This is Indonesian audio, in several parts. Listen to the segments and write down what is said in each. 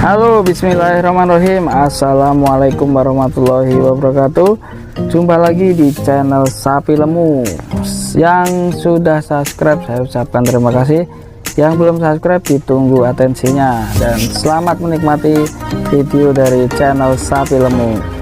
Halo, bismillahirrahmanirrahim. Assalamualaikum warahmatullahi wabarakatuh. Jumpa lagi di channel Sapi Lemu. Yang sudah subscribe saya ucapkan terima kasih. Yang belum subscribe ditunggu atensinya. Dan selamat menikmati video dari channel Sapi Lemu.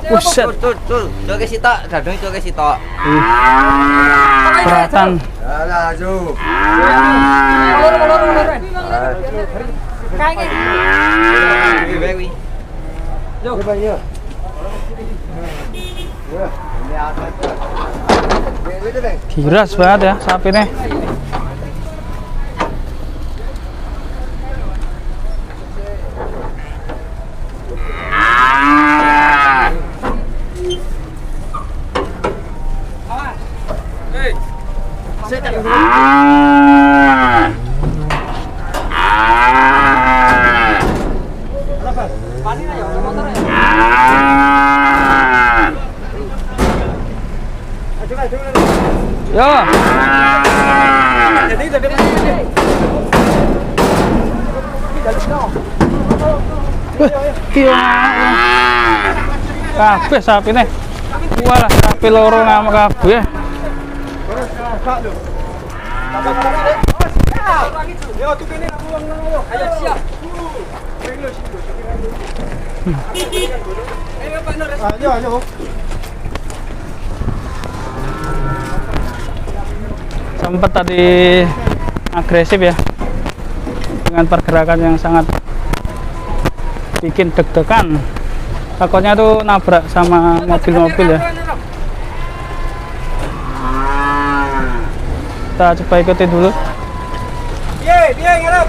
Buset, tuh, joget sitok, dadung joget sitok. Peratan. Giras banget ya sapi nih. Yo. Kabeh sapi nih. Walah sapi loro ngamuk kabeh. Ayo siap. Ayo. Sempat tadi agresif ya, dengan pergerakan yang sangat bikin deg-degan. Takutnya tuh nabrak sama mobil-mobil ya. Kita coba ikutin dulu. Dia ngarep.